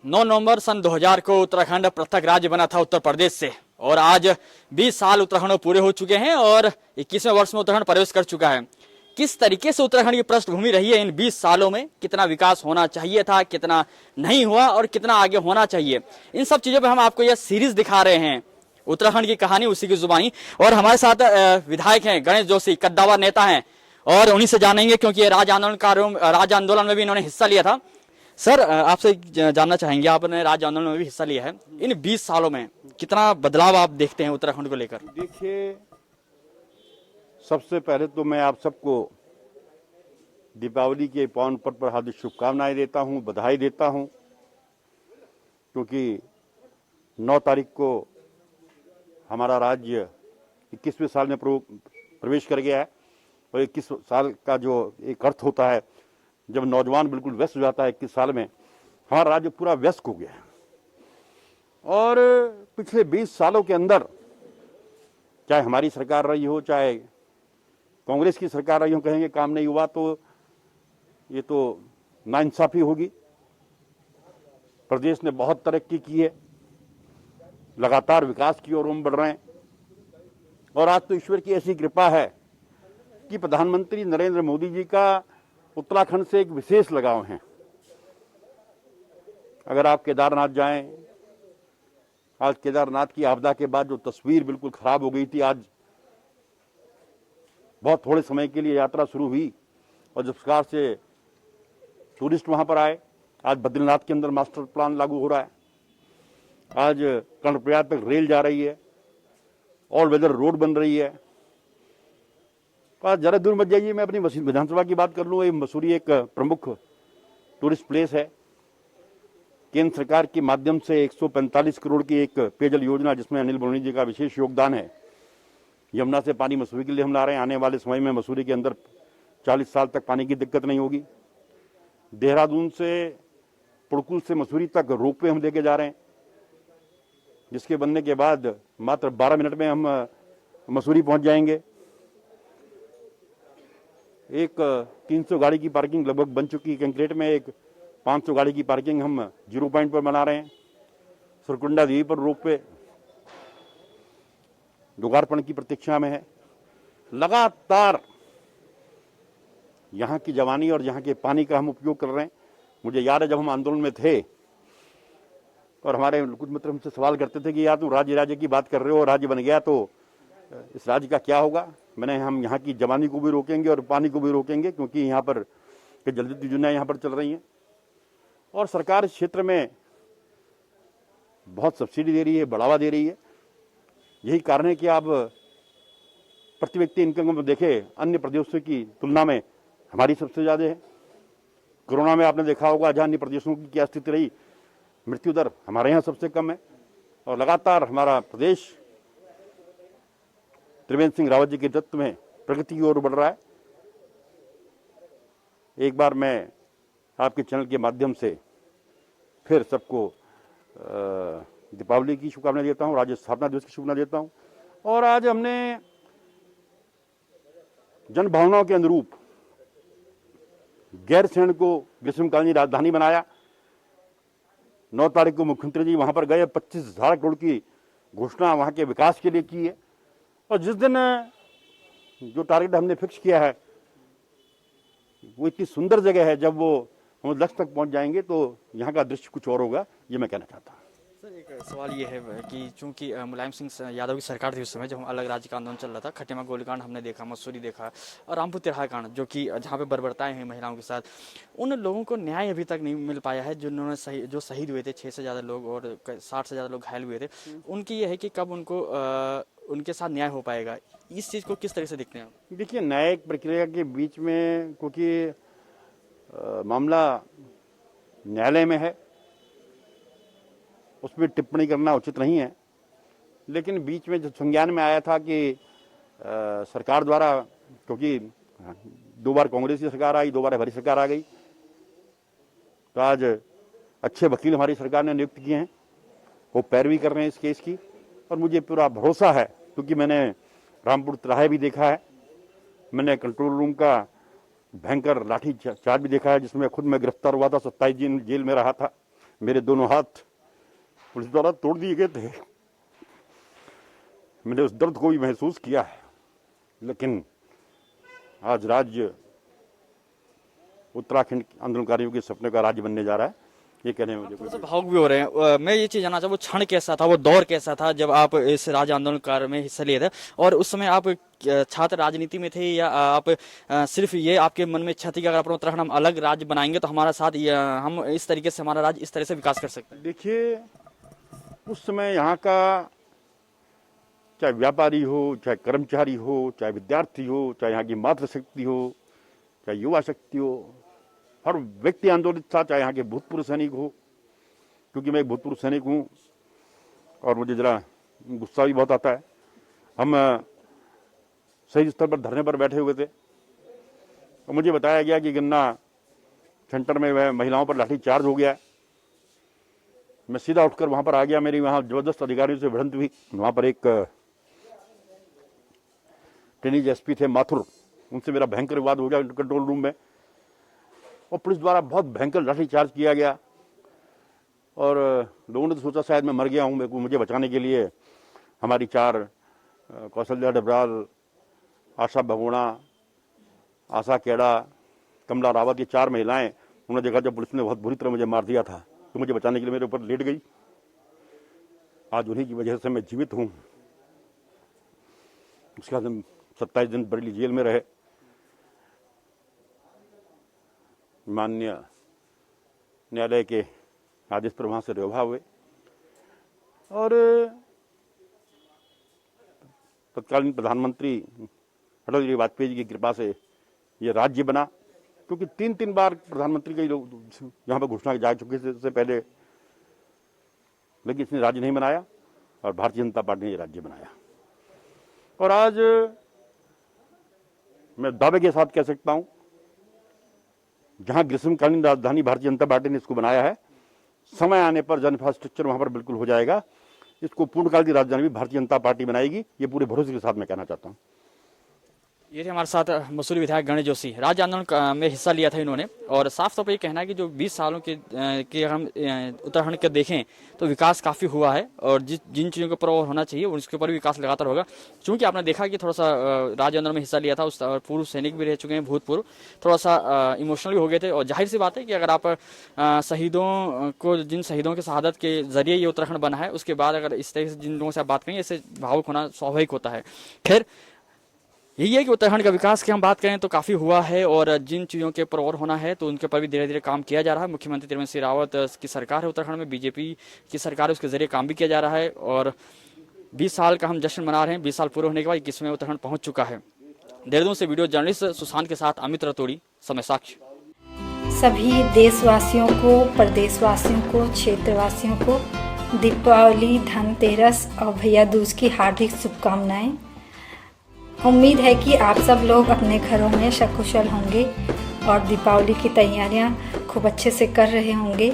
9 नवंबर सन 2000 को उत्तराखंड पृथक राज्य बना था उत्तर प्रदेश से, और आज 20 साल उत्तराखंड में पूरे हो चुके हैं और 21वें वर्ष में उत्तराखंड प्रवेश कर चुका है। किस तरीके से उत्तराखंड की पृष्ठभूमि रही है इन 20 सालों में, कितना विकास होना चाहिए था, कितना नहीं हुआ और कितना आगे होना चाहिए, इन सब चीजों पर हम आपको यह सीरीज दिखा रहे हैं, उत्तराखंड की कहानी उसी की जुबानी। और हमारे साथ विधायक हैं गणेश जोशी, कद्दावर नेता हैं, और उन्हीं से जानेंगे क्योंकि राज्य आंदोलन में भी इन्होंने हिस्सा लिया था। सर, आपसे जानना चाहेंगे, आपने राज्य आंदोलन में भी हिस्सा लिया है, इन 20 सालों में कितना बदलाव आप देखते हैं उत्तराखंड को लेकर? देखिए, सबसे पहले तो मैं आप सबको दीपावली के पावन पर्व पर हार्दिक शुभकामनाएं देता हूं, बधाई देता हूं, क्योंकि 9 तारीख को हमारा राज्य 21वें साल में प्रवेश कर गया है। और 21 साल का जो एक अर्थ होता है, जब नौजवान बिल्कुल व्यस्त हो जाता है 21 साल में, हमारा राज्य पूरा व्यस्त हो गया है। और पिछले 20 सालों के अंदर, चाहे हमारी सरकार रही हो, चाहे कांग्रेस की सरकार रही हो, कहेंगे काम नहीं हुआ तो ये तो नाइंसाफी होगी। प्रदेश ने बहुत तरक्की की है, लगातार विकास की ओर हम बढ़ रहे हैं। और आज तो ईश्वर की ऐसी कृपा है कि प्रधानमंत्री नरेंद्र मोदी जी का उत्तराखंड से एक विशेष लगाव है। अगर आप केदारनाथ जाएं, आज केदारनाथ की आपदा के बाद जो तस्वीर बिल्कुल खराब हो गई थी, आज बहुत थोड़े समय के लिए यात्रा शुरू हुई और जिस प्रकार से टूरिस्ट वहां पर आए, आज बद्रीनाथ के अंदर मास्टर प्लान लागू हो रहा है, आज कर्णप्रयाग तक रेल जा रही है, ऑल वेदर रोड बन रही है। जरा दूर मत जाइए, मैं अपनी विधानसभा की बात कर लूँ। ये मसूरी एक प्रमुख टूरिस्ट प्लेस है। केंद्र सरकार के माध्यम से 145 करोड़ की एक पेयजल योजना, जिसमें अनिल बलूनी जी का विशेष योगदान है। यमुना से पानी मसूरी के लिए हम ला रहे हैं। आने वाले समय में मसूरी के अंदर 40 साल तक पानी की दिक्कत नहीं होगी। देहरादून से पुड़कुल से मसूरी तक रोपवे हम लेके जा रहे हैं, जिसके बनने के बाद मात्र 12 मिनट में हम मसूरी पहुंच जाएंगे। एक 300 गाड़ी की पार्किंग लगभग बन चुकी है कंक्रीट में, एक 500 गाड़ी की पार्किंग हम 0 पॉइंट पर बना रहे हैं। सुरकुंडा देवी पर रोपवे लोकार्पण की प्रतीक्षा में है। लगातार यहाँ की जवानी और यहाँ के पानी का हम उपयोग कर रहे हैं। मुझे याद है, जब हम आंदोलन में थे और हमारे कुछ मित्र हमसे सवाल करते थे कि यार तुम राज्य की बात कर रहे हो, राज्य बन गया तो इस राज्य का क्या होगा। हम यहाँ की जवानी को भी रोकेंगे और पानी को भी रोकेंगे, क्योंकि यहाँ पर जल्दी योजनाएं यहाँ पर चल रही हैं और सरकार इस क्षेत्र में बहुत सब्सिडी दे रही है, बढ़ावा दे रही है। यही कारण है कि आप प्रति व्यक्ति इनकम को देखें, अन्य प्रदेशों की तुलना में हमारी सबसे ज्यादा है। कोरोना में आपने देखा होगा जहाँ अन्य प्रदेशों की क्या स्थिति रही, मृत्यु दर हमारे यहाँ सबसे कम है। और लगातार हमारा प्रदेश त्रिवेंद्र सिंह रावत जी के नेतृत्व में प्रगति की ओर बढ़ रहा है। एक बार मैं आपके चैनल के माध्यम से फिर सबको दीपावली की शुभकामनाएं देता हूं, राज्य स्थापना दिवस की शुभकामनाएं देता हूं। और आज हमने जन भावनाओं के अनुरूप गैरसैंण को ग्रीष्मकालीन राजधानी बनाया। 9 तारीख को मुख्यमंत्री जी वहां पर गए, 25,000 करोड़ की घोषणा वहां के विकास के लिए की है। और जिस दिन जो टारगेट हमने फिक्स किया है, वो इतनी सुंदर जगह है, जब वो हम लक्ष्य तक पहुंच जाएंगे तो यहाँ का दृश्य कुछ और होगा, ये मैं कहना चाहता हूँ। सर, एक सवाल ये है कि चूंकि मुलायम सिंह यादव की सरकार थी उस समय, जब हम अलग राज्य का आंदोलन चल रहा था, खटेमा गोलीकांड हमने देखा, मसूरी देखा, और रामपुर तिराहा कांड, जो कि जहाँ पे बर्बरताएं हुई महिलाओं के साथ, उन लोगों को न्याय अभी तक नहीं मिल पाया है जिन्होंने जो शहीद हुए थे, 6 से ज़्यादा लोग और 60 से ज़्यादा लोग घायल हुए थे। उनकी ये है कि कब उनको उनके साथ न्याय हो पाएगा, इस चीज़ को किस तरह से देखते हैं आप? देखिए, न्यायिक प्रक्रिया के बीच में, क्योंकि मामला न्यायालय में है, उसमें टिप्पणी करना उचित नहीं है। लेकिन बीच में जब संज्ञान में आया था कि सरकार द्वारा, क्योंकि 2 बार कांग्रेस की सरकार आई, 2 बार हमारी सरकार आ गई, तो आज अच्छे वकील हमारी सरकार ने नियुक्त किए हैं, वो पैरवी कर रहे हैं इस केस की। और मुझे पूरा भरोसा है, क्योंकि मैंने रामपुर तिराहे भी देखा है, मैंने कंट्रोल रूम का भयंकर लाठी चार्ज भी देखा है, जिसमें खुद मैं गिरफ्तार हुआ था, 27 दिन जेल में रहा था, मेरे दोनों हाथ पुलिस द्वारा तोड़ दिए गए थे। मैंने उस दर्द को भी महसूस किया है, लेकिन आज राज्य उत्तराखंड आंदोलनकारियों के सपने का राज्य बनने जा रहा है, ये कहने में मुझे थोड़ा सा भावुक भी हो रहे हैं। मैं ये चीज जानना चाहूँ, वो क्षण कैसा था, वो दौर कैसा था जब आप इस राज्य आंदोलन कार्य में हिस्सा लिए थे, और उस समय आप छात्र राजनीति में थे या आप सिर्फ ये आपके मन में इच्छा थी कि अगर अपना उत्तराखंड हम अलग राज्य बनाएंगे तो हमारा साथ हम इस तरीके से हमारा राज्य इस तरह से विकास कर सकते हैं? देखिए, उस समय यहाँ का चाहे व्यापारी हो, चाहे कर्मचारी हो, चाहे विद्यार्थी हो, चाहे यहाँ की मातृशक्ति हो, चाहे युवा शक्ति हो, हर व्यक्ति आंदोलित था, चाहे यहाँ के भूतपूर्व सैनिक हो, क्योंकि मैं एक भूतपूर्व सैनिक हूँ और मुझे जरा गुस्सा भी बहुत आता है। हम शहीद स्थल पर धरने पर बैठे हुए थे और मुझे बताया गया कि गन्ना सेंटर में वह महिलाओं पर लाठी चार्ज हो गया। मैं सीधा उठकर वहां पर आ गया, मेरी वहां जबरदस्त अधिकारियों से भिड़ंत हुई। वहां पर एक टेनिज एसपी थे माथुर, उनसे मेरा भयंकर विवाद हो गया कंट्रोल रूम में, और पुलिस द्वारा बहुत भयंकर लाठीचार्ज किया गया। और लोगों ने तो सोचा शायद मैं मर गया हूँ। मुझे बचाने के लिए हमारी 4 कौशल्या डबराल, आशा भगोड़ा, आशा केड़ा, कमला रावत, ये 4 महिलाएं, उन्होंने देखा जब पुलिस ने बहुत बुरी तरह मुझे मार दिया था तो मुझे बचाने के लिए मेरे ऊपर लेट गई। आज उन्हीं की वजह से मैं जीवित हूँ। उसके बाद हम 27 दिन बरेली जेल में रहे। माननीय न्यायालय के आदेश पर वहां से रिहा हुए और तत्कालीन प्रधानमंत्री अटल बिहारी वाजपेयी जी की कृपा से ये राज्य बना, क्योंकि 3 बार प्रधानमंत्री कई लोग यहाँ पर घोषणा जा चुके थे इससे पहले, लेकिन इसने राज्य नहीं बनाया और भारतीय जनता पार्टी ने ये राज्य बनाया। और आज मैं दावे के साथ कह सकता हूं, जहां ग्रीष्मकालीन राजधानी भारतीय जनता पार्टी ने इसको बनाया है, समय आने पर जन इंफ्रास्ट्रक्चर वहां पर बिल्कुल हो जाएगा। इसको पूर्णकाल की राजधानी भी भारतीय जनता पार्टी बनाएगी, ये पूरे भरोसे के साथ मैं कहना चाहता हूं। ये थे हमारे साथ मसूरी विधायक गणेश जोशी। राज्य आंदोलन में हिस्सा लिया था इन्होंने, और साफ तौर पर ये कहना है कि जो 20 सालों के हम उत्तराखंड के देखें तो विकास काफ़ी हुआ है, और जिन चीज़ों के ऊपर और होना चाहिए उसके ऊपर भी विकास लगातार होगा। चूंकि आपने देखा कि थोड़ा सा राज्य आंदोलन में हिस्सा लिया था, उस पूर्व सैनिक भी रह चुके हैं, भूतपूर्व, थोड़ा सा इमोशनल भी हो गए थे। और जाहिर सी बात है कि अगर आप शहीदों को, जिन शहीदों की शहादत के जरिए ये उत्तराखंड बना है, उसके बाद अगर इस तरह से जिन लोगों से आप बात करेंगे, इससे भावुक होना स्वाभाविक होता है। खैर, यही है कि उत्तराखंड का विकास की हम बात करें तो काफ़ी हुआ है, और जिन चीज़ों के ऊपर और होना है तो उनके ऊपर भी धीरे धीरे काम किया जा रहा है। मुख्यमंत्री त्रिवेंद्र सिंह रावत की सरकार है उत्तराखंड में, बीजेपी की सरकार है, उसके जरिए काम भी किया जा रहा है। और 20 साल का हम जश्न मना रहे हैं। 20 साल पूरे होने के बाद 21वें उत्तराखंड पहुंच चुका है। देहरादून से वीडियो जर्नलिस्ट सुशांत के साथ अमित रतोड़ी, समय साक्ष्य। सभी देशवासियों को, प्रदेशवासियों को, क्षेत्रवासियों को दीपावली, धनतेरस और भैया दूज की हार्दिक शुभकामनाएं। उम्मीद है कि आप सब लोग अपने घरों में सकुशल होंगे और दीपावली की तैयारियां खूब अच्छे से कर रहे होंगे।